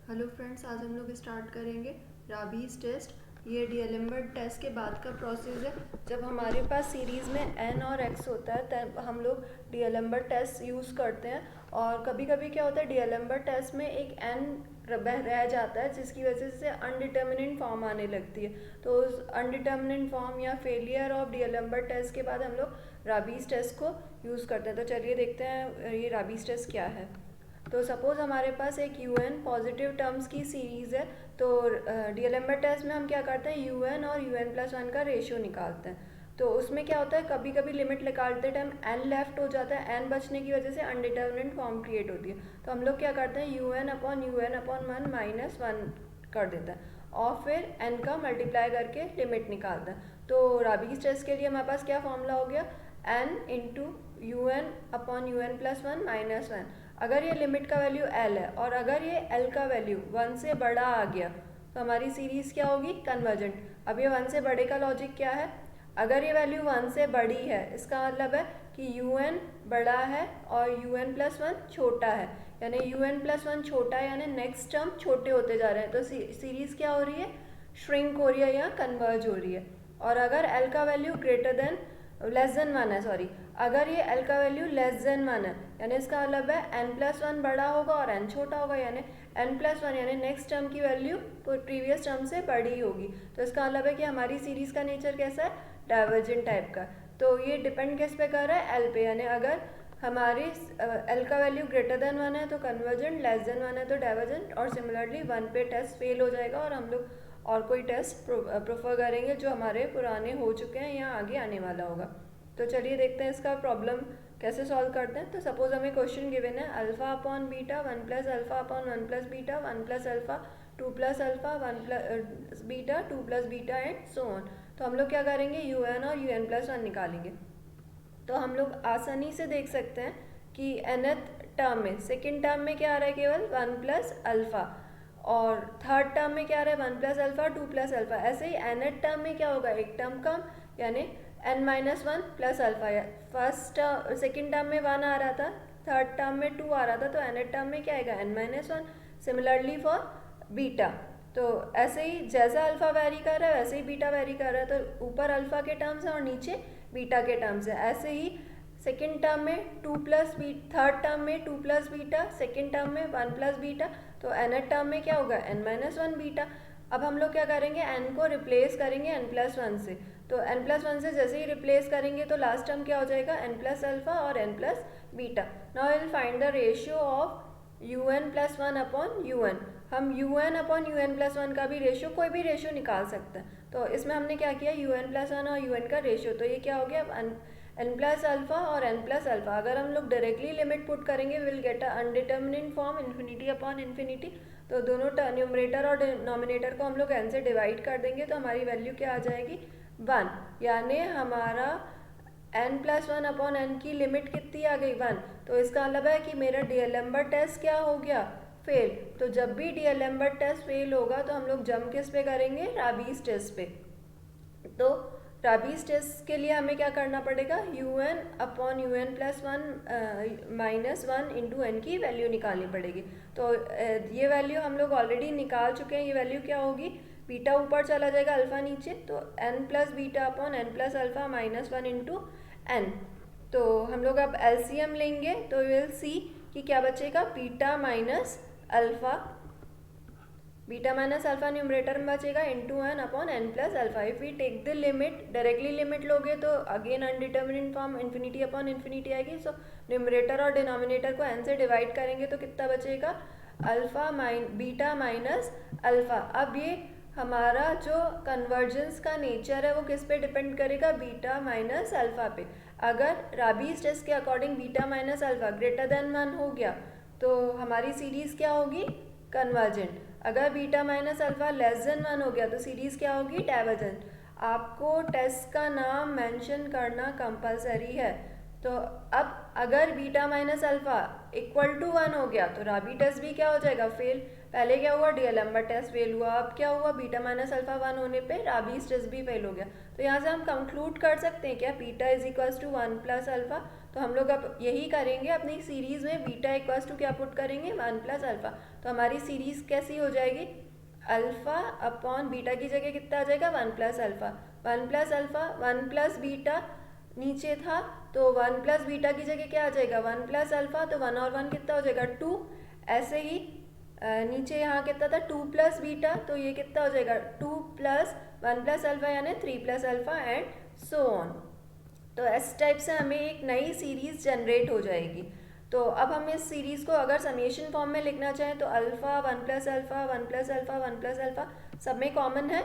Hello friends, आज हम लोग स्टार्ट करेंगे राबीज टेस्ट। ये डीएलएम्बर्ट टेस्ट के बाद का प्रोसेस है। जब हमारे पास सीरीज़ में एन और एक्स होता है तब हम लोग डीएलएम्बर्ट टेस्ट यूज़ करते हैं। और कभी कभी क्या होता है, डीएलएम्बर्ट टेस्ट में एक एन रह जाता है जिसकी वजह से अनडिटर्मिनेंट फॉर्म आने लगती है। तो उस अनडिटर्मिनेंट फॉर्म या फेलियर ऑफ डीएलएम्बर्ट टेस्ट के बाद हम लोग राबीज टेस्ट को यूज़ करते हैं। तो चलिए देखते हैं ये राबीज टेस्ट क्या है। तो सपोज़ हमारे पास एक UN पॉजिटिव टर्म्स की सीरीज़ है। तो डीएलएम्बर्ट टेस्ट में हम क्या करते हैं, UN और UN+1 का रेशियो निकालते हैं। तो उसमें क्या होता है, कभी कभी लिमिट निकालते टाइम n लेफ्ट हो जाता है, n बचने की वजह से अनडिटर्मिनेंट फॉर्म क्रिएट होती है। तो हम लोग क्या करते हैं, UN/UN/1 -1 कर देते हैं और फिर n का मल्टीप्लाई करके लिमिट निकालते हैं। तो राबीज टेस्ट के लिए हमारे पास क्या फॉर्मूला हो गया, n इंटू UN/UN+1 -1। अगर ये लिमिट का वैल्यू L है और अगर ये L का वैल्यू 1 से बड़ा आ गया तो हमारी सीरीज़ क्या होगी, कन्वर्जेंट। अब ये 1 से बड़े का लॉजिक क्या है, अगर ये वैल्यू 1 से बड़ी है इसका मतलब है कि UN बड़ा है और UN+1 छोटा है, यानी UN+1 छोटा है, यानी नेक्स्ट टर्म छोटे होते जा रहे हैं। तो सीरीज़ क्या हो रही है, श्रिंक हो रही है या कन्वर्ज हो रही है। और अगर L का value greater than less than 1 है, सॉरी, अगर ये L का वैल्यू लेस देन 1 है यानी इसका मतलब है n+1 बड़ा होगा और n छोटा होगा, यानी n+1 यानी नेक्स्ट टर्म की वैल्यू प्रीवियस टर्म से बड़ी होगी। तो इसका मतलब है कि हमारी सीरीज़ का नेचर कैसा है, डाइवर्जेंट टाइप का। तो ये डिपेंड किस पे कर रहा है, L पे, यानी अगर हमारी L का वैल्यू ग्रेटर देन 1 है तो कन्वर्जेंट, लेस देन 1 है तो डाइवर्जेंट, और सिमिलरली 1 पे टेस्ट फेल हो जाएगा और हम लोग और कोई टेस्ट प्रेफर करेंगे जो हमारे पुराने हो चुके हैं या आगे आने वाला होगा। तो चलिए देखते हैं इसका प्रॉब्लम कैसे सॉल्व करते हैं। तो सपोज हमें क्वेश्चन गिवन है α/β 1 + α/1 + β 1 + α 2 + α 1 + β 2 + β एंड सो ऑन। तो हम लोग क्या करेंगे, UN और UN+1 निकालेंगे। तो हम लोग आसानी से देख सकते हैं कि nth टर्म में, सेकेंड टर्म में क्या आ रहा है, केवल 1 + α, और थर्ड टर्म में क्या आ रहा है, 1 + α 2 + α। ऐसे ही nth टर्म में क्या होगा, एक टर्म कम, यानी n-1 + α। फर्स्ट सेकेंड टर्म में 1 आ रहा था, थर्ड टर्म में 2 आ रहा था, तो nth टर्म में क्या आएगा, n-1। सिमिलरली फॉर बीटा, तो ऐसे ही जैसा अल्फा वेरी कर रहा है वैसे ही बीटा वेरी कर रहा है। तो ऊपर अल्फा के टर्म्स हैं और नीचे बीटा के टर्म्स है। ऐसे ही सेकेंड टर्म में 2 + बीटा, थर्ड टर्म में 2 + बीटा, सेकेंड टर्म में 1 + बीटा, तो nth टर्म में क्या होगा, n-1 बीटा। अब हम लोग क्या करेंगे, n को रिप्लेस करेंगे n+1 से। तो n+1 से जैसे ही रिप्लेस करेंगे तो लास्ट टर्म क्या हो जाएगा, n+α और n+बीटा। Now I will find the ratio of UN+1/UN। हम UN/UN+1 का भी रेशियो, कोई भी रेशियो निकाल सकते हैं। तो इसमें हमने क्या किया, UN+1 और UN का रेशियो, तो ये क्या हो गया, n+α और n+α। अगर हम लोग डायरेक्टली लिमिट पुट करेंगे विल गेट अ अनडिटर्मिनेंट फॉर्म ∞/∞। तो दोनों न्यूमरेटर और डिनोमिनेटर को हम लोग n से डिवाइड कर देंगे तो हमारी वैल्यू क्या आ जाएगी, 1, यानी हमारा n+1/n की लिमिट कितनी आ गई, 1। तो इसका मतलब है कि मेरा डीएलएम्बर्ट टेस्ट क्या हो गया, फेल। तो जब भी डीएलएम्बर्ट टेस्ट फेल होगा तो हम लोग जंप किस पे करेंगे, राबीज टेस्ट पे। तो राबीज टेस्ट के लिए हमें क्या करना पड़ेगा, UN/UN+1 -1 × n की वैल्यू निकालनी पड़ेगी। तो ये वैल्यू हम लोग ऑलरेडी निकाल चुके हैं। ये वैल्यू क्या होगी, बीटा ऊपर चला जाएगा, अल्फा नीचे, तो n+β/n+α -1 × n। तो हम लोग अब LCM लेंगे तो विल सी कि क्या बचेगा, बीटा माइनस अल्फा न्यूमरेटर में बचेगा into n/n+α। If we take the limit, directly limit लोगे तो अगेन अनडिटर्मिनेंट फॉर्म ∞/∞ आएगी। सो न्यूमरेटर और डिनोमिनेटर को n से डिवाइड करेंगे तो कितना बचेगा, बीटा माइनस अल्फा। अब ये हमारा जो कन्वर्जेंस का नेचर है वो किस पे डिपेंड करेगा, बीटा माइनस अल्फा पे। अगर राबीज टेस्ट के according beta minus alpha greater than 1 हो गया तो हमारी सीरीज़ क्या होगी, कन्वर्जेंट। अगर beta minus alpha less than 1 हो गया तो सीरीज़ क्या होगी, डाइवर्जेंट। आपको टेस्ट का नाम मेंशन करना कंपलसरी है। तो अब अगर beta minus alpha equal to 1 हो गया तो राबी टेस्ट भी क्या हो जाएगा, फेल। पहले क्या हुआ, डीएलएम्बर्ट टेस्ट फेल हुआ, अब क्या हुआ, बीटा माइनस अल्फा 1 होने पे राबीज टेस्ट भी फेल हो गया। तो यहाँ से हम कंक्लूड कर सकते हैं क्या, बीटा = 1 + अल्फा। तो तो हम लोग अब यही करेंगे अपनी सीरीज़ में, बीटा इक्वल्स टू क्या पुट करेंगे, 1 प्लस अल्फ़ा। तो हमारी सीरीज़ कैसी हो जाएगी, अल्फ़ा अपॉन बीटा की जगह कितना आ जाएगा, 1 plus alpha. 1 plus alpha 1 plus beta नीचे था, तो 1 प्लस बीटा की जगह क्या आ जाएगा, 1 प्लस अल्फ़ा, तो 1 और 1 कितना हो जाएगा, 2। ऐसे ही नीचे यहाँ कितना था, 2 प्लस बीटा, तो ये कितना हो जाएगा, 2 प्लस 1 प्लस अल्फ़ा यानी 3 plus alpha and so on. तो इस टाइप से हमें एक नई सीरीज़ जनरेट हो जाएगी। तो अब हम इस सीरीज़ को अगर समेशन फॉर्म में लिखना चाहें तो alpha 1 plus alpha 1 plus alpha 1 plus alpha सब में कॉमन है।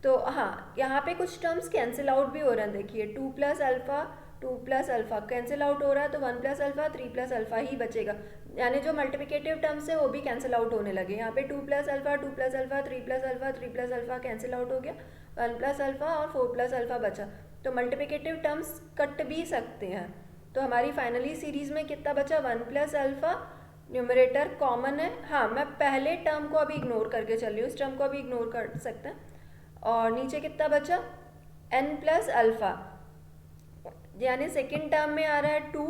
तो हाँ, यहाँ पे कुछ टर्म्स कैंसिल आउट भी हो रहे हैं, देखिए 2 plus alpha 2 plus alpha cancel out हो रहा है, तो 1 प्लस अल्फ़ा 3 प्लस अल्फ़ा ही बचेगा, यानी जो मल्टीप्लिकेटिव टर्म्स है वो भी कैंसिल आउट होने लगे। यहाँ पे 2 plus alpha 2 plus alpha 3 plus alpha 3 plus alpha cancel out हो गया, 1 प्लस अल्फ़ा और 4 प्लस अल्फ़ा बचा। तो मल्टीप्लिकेटिव टर्म्स कट भी सकते हैं। तो हमारी फाइनली सीरीज़ में कितना बचा, 1 प्लस अल्फ़ा, न्यूमरेटर कॉमन है। हाँ, मैं पहले टर्म को अभी इग्नोर करके चल रही हूँ, इस टर्म को अभी इग्नोर कर सकते हैं। और नीचे कितना बचा, n प्लस अल्फ़ा, यानी सेकेंड टर्म में आ रहा है 2,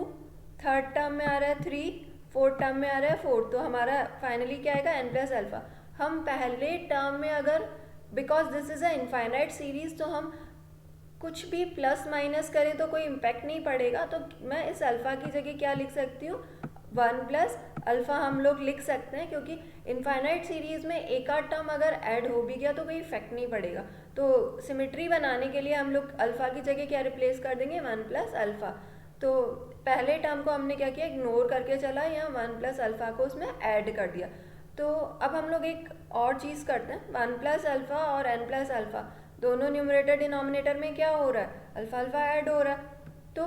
थर्ड टर्म में आ रहा है 3, फोर्थ टर्म में आ रहा है 4। तो हमारा फाइनली क्या आएगा, n प्लस अल्फ़ा। हम पहले टर्म में अगर, because this is a infinite series, तो हम कुछ भी प्लस माइनस करें तो कोई इम्पैक्ट नहीं पड़ेगा। तो मैं इस अल्फ़ा की जगह क्या लिख सकती हूँ, 1 प्लस अल्फ़ा हम लोग लिख सकते हैं, क्योंकि इनफाइनाइट सीरीज़ में एक आध टर्म अगर ऐड हो भी गया तो कोई इफेक्ट नहीं पड़ेगा। तो सिमेट्री बनाने के लिए हम लोग अल्फ़ा की जगह क्या रिप्लेस कर देंगे, 1 प्लस अल्फ़ा। तो पहले टर्म को हमने क्या किया, इग्नोर करके चला, या 1 प्लस अल्फ़ा को उसमें ऐड कर दिया। तो अब हम लोग एक और चीज़ करते हैं, 1 प्लस अल्फ़ा और n प्लस अल्फ़ा दोनों न्यूमरेटर डिनोमिनेटर में क्या हो रहा है, अल्फ़ा अल्फ़ा ऐड हो रहा है। तो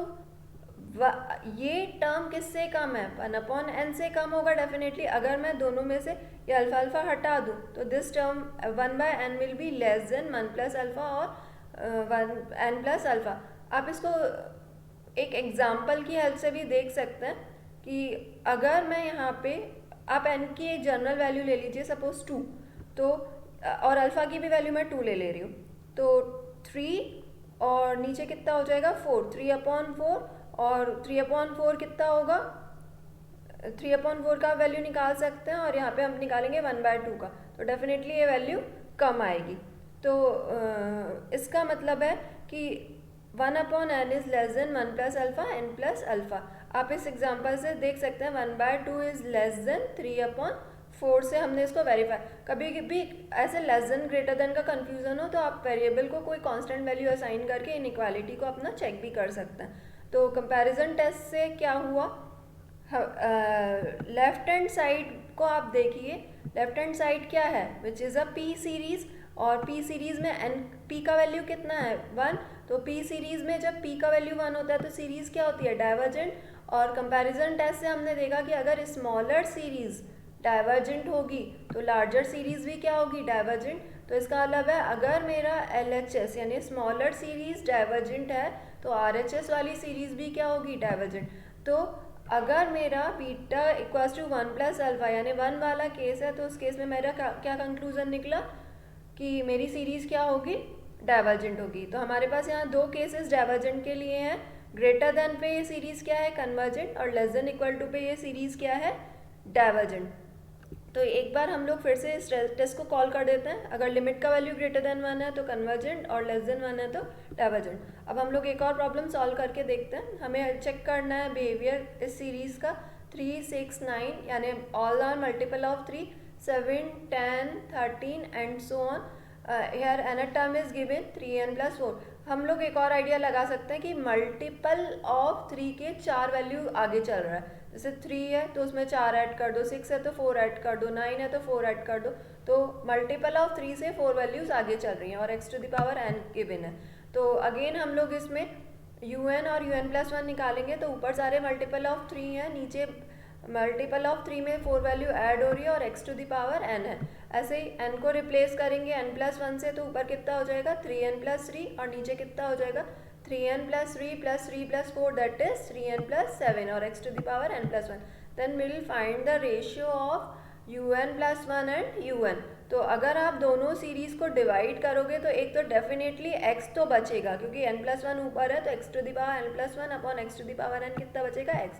ये टर्म किससे कम है, 1 अपॉन n से कम होगा डेफिनेटली। अगर मैं दोनों में से ये अल्फ़ा अल्फ़ा हटा दूँ तो this term 1 by n will be less than 1 plus alpha और 1 n प्लस अल्फ़ा। आप इसको एक एग्जाम्पल की हेल्प से भी देख सकते हैं कि अगर मैं यहाँ पे, आप n की एक जनरल वैल्यू ले लीजिए, सपोज 2, तो और अल्फ़ा की भी वैल्यू मैं 2 ले रही हूँ, तो 3 और नीचे कितना हो जाएगा 4, 3 अपॉन 4, और 3 अपॉन 4 कितना होगा, 3 अपॉन 4 का वैल्यू निकाल सकते हैं, और यहाँ पे हम निकालेंगे 1/2 का, तो डेफिनेटली ये वैल्यू कम आएगी। तो इसका मतलब है कि 1 upon n is less than 1 plus alpha n plus alpha. आप इस एग्जाम्पल से देख सकते हैं 1/2 इज़ लेस देन 3 अपॉन 4 से हमने इसको वेरीफाई। कभी भी ऐसे लेस देन ग्रेटर देन का कंफ्यूजन हो तो आप वेरिएबल को कोई कांस्टेंट वैल्यू असाइन करके इनइक्वालिटी को अपना चेक भी कर सकते हैं। तो कंपैरिजन टेस्ट से क्या हुआ, लेफ्ट हैंड साइड को आप देखिए, लेफ्ट हैंड साइड क्या है, which is a P series, और पी सीरीज़ में एन पी का वैल्यू कितना है 1, तो पी सीरीज़ में जब पी का वैल्यू 1 होता है तो सीरीज़ क्या होती है, डाइवर्जेंट। और कंपैरिजन टेस्ट से हमने देखा कि अगर स्मॉलर सीरीज़ डाइवर्जेंट होगी तो लार्जर सीरीज़ भी क्या होगी, डाइवर्जेंट। तो इसका मतलब है अगर मेरा LHS यानी स्मॉलर सीरीज़ डाइवर्जेंट है तो RHS वाली सीरीज़ भी क्या होगी, डाइवर्जेंट। तो अगर मेरा beta equals to 1 plus alpha यानी 1 वाला केस है, तो उस केस में मेरा क्या कंक्लूजन निकला कि मेरी सीरीज़ क्या होगी, डाइवर्जेंट होगी। तो हमारे पास यहाँ दो केसेस डाइवर्जेंट के लिए हैं, ग्रेटर देन पे ये सीरीज़ क्या है, कन्वर्जेंट, और लेस देन इक्वल टू पे ये सीरीज़ क्या है, डाइवर्जेंट। तो एक बार हम लोग फिर से इस टेस्ट को कॉल कर देते हैं। अगर लिमिट का वैल्यू ग्रेटर देन 1 है तो कन्वर्जेंट, और लेस देन 1 है तो डाइवर्जेंट। अब हम लोग एक और प्रॉब्लम सॉल्व करके देखते हैं। हमें चेक करना है बिहेवियर इस सीरीज़ का, 3, 6, 9 यानी all are multiple of 3, 7, 10, 13 and so on. Here another term is given 3n plus 4। हम लोग एक और आइडिया लगा सकते हैं कि मल्टीपल ऑफ 3 के 4 वैल्यू आगे चल रहा है। जैसे 3 है तो उसमें 4 ऐड कर दो, 6 है तो 4 ऐड कर दो, 9 है तो 4 ऐड कर दो। तो मल्टीपल ऑफ 3 से 4 वैल्यूज आगे चल रही हैं और x to the power n given है। तो अगेन हम लोग इसमें un और un प्लस 1 निकालेंगे, तो ऊपर सारे मल्टीपल ऑफ 3 है, नीचे मल्टीपल ऑफ 3 में 4 वैल्यू ऐड हो रही है और x to the power n है। ऐसे ही n को रिप्लेस करेंगे n प्लस 1 से, तो ऊपर कितना हो जाएगा 3n प्लस 3, और नीचे कितना हो जाएगा 3n plus 3 plus 3 plus 4 that is 3n plus 7 और x to the power n plus 1। Then we will find the ratio of un+1 and un। तो अगर आप दोनों सीरीज़ को डिवाइड करोगे तो एक तो डेफिनेटली x तो बचेगा, क्योंकि n+1 ऊपर है तो x⁻n+1 अपॉन x⁻n कितना बचेगा x।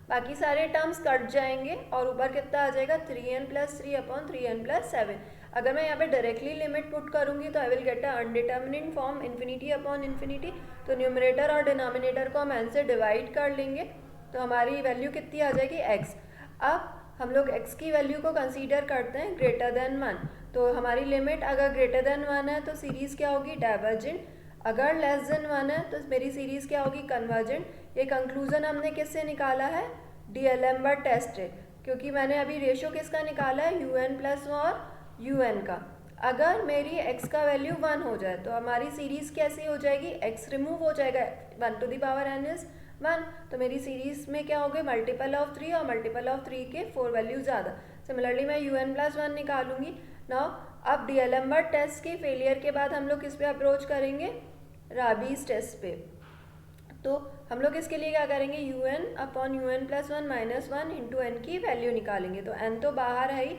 बाकी सारे टर्म्स कट जाएंगे और ऊपर कितना आ जाएगा 3n+3 अपॉन 3n+7। अगर मैं यहाँ पे डायरेक्टली लिमिट पुट करूँगी तो I will get a indeterminate form infinity upon infinity. तो न्यूमरेटर और डिनोमिनेटर को हम n से डिवाइड कर लेंगे तो हमारी वैल्यू कितनी आ जाएगी x। अब हम लोग x की वैल्यू को कंसीडर करते हैं ग्रेटर देन 1। तो हमारी लिमिट अगर ग्रेटर देन 1 है तो सीरीज़ क्या होगी, डाइवर्जेंट। अगर लेस देन 1 है तो मेरी सीरीज़ क्या होगी, कन्वर्जेंट। ये कंक्लूजन हमने किससे निकाला है, डीएलेम्बर्ट टेस्ट से, क्योंकि मैंने अभी रेशो किसका निकाला है, un+1 और un का। अगर मेरी x का वैल्यू 1 हो जाए तो हमारी सीरीज़ कैसी हो जाएगी, x रिमूव हो जाएगा, 1n इज 1। तो मेरी सीरीज़ में क्या हो गए, मल्टीपल ऑफ 3 और मल्टीपल ऑफ 3 के 4 वैल्यू ज़्यादा। सिमिलरली मैं un+1 निकालूंगी। नाउ अब डीएलेम्बर्ट टेस्ट के फेलियर के बाद हम लोग किस पे अप्रोच करेंगे, राबीज टेस्ट पे। तो हम लोग इसके लिए क्या करेंगे, un/un+1 -1 इंटू n की वैल्यू निकालेंगे। तो n तो बाहर है ही,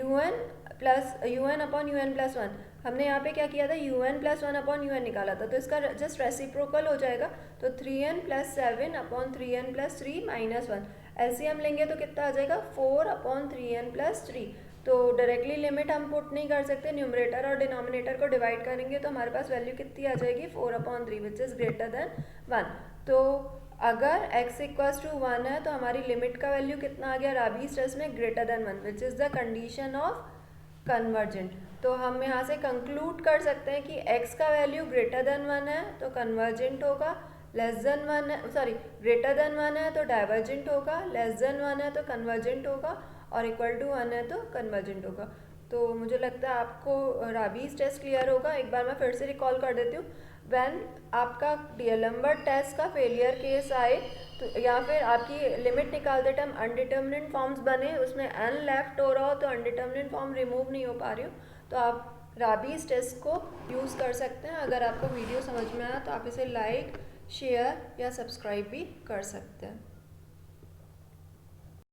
un/un+1 हमने यहाँ पे क्या किया था, un+1/un निकाला था, तो इसका जस्ट रेसिप्रोकल हो जाएगा। तो 3n+7 अपॉन 3n+3 -1 एलसीएम लेंगे तो कितना आ जाएगा, 4/3n+3। तो डायरेक्टली लिमिट हम पुट नहीं कर सकते, न्यूमरेटर और डिनोमिनेटर को डिवाइड करेंगे तो हमारे पास वैल्यू कितनी आ जाएगी, 4/3 विच इज़ ग्रेटर देन 1। तो अगर x इक्वल्स टू 1 है तो हमारी लिमिट का वैल्यू कितना आ गया, राबीज टेस्ट में greater than 1 which is the condition of convergent. तो हम यहाँ से कंक्लूड कर सकते हैं कि x का वैल्यू ग्रेटर देन 1 है तो कन्वर्जेंट होगा, लेस देन 1 है, सॉरी ग्रेटर देन 1 है तो डाइवर्जेंट होगा, लेस देन 1 है तो कन्वर्जेंट होगा, और इक्वल टू 1 है तो कन्वर्जेंट होगा। तो मुझे लगता है आपको राबीज टेस्ट क्लियर होगा। एक बार मैं फिर से रिकॉल कर देती हूँ। व्हेन आपका डीएलेम्बर्ट टेस्ट का फेलियर केस आए तो या फिर आपकी लिमिट निकालते टाइम अनडिटर्मिनेट फॉर्म्स बने, उसमें n लेफ्ट हो रहा हो तो अनडिटर्मिनेट फॉर्म रिमूव नहीं हो पा रही हो, तो आप राबीज टेस्ट को यूज़ कर सकते हैं। अगर आपको वीडियो समझ में आया तो आप इसे लाइक, शेयर या सब्सक्राइब भी कर सकते हैं।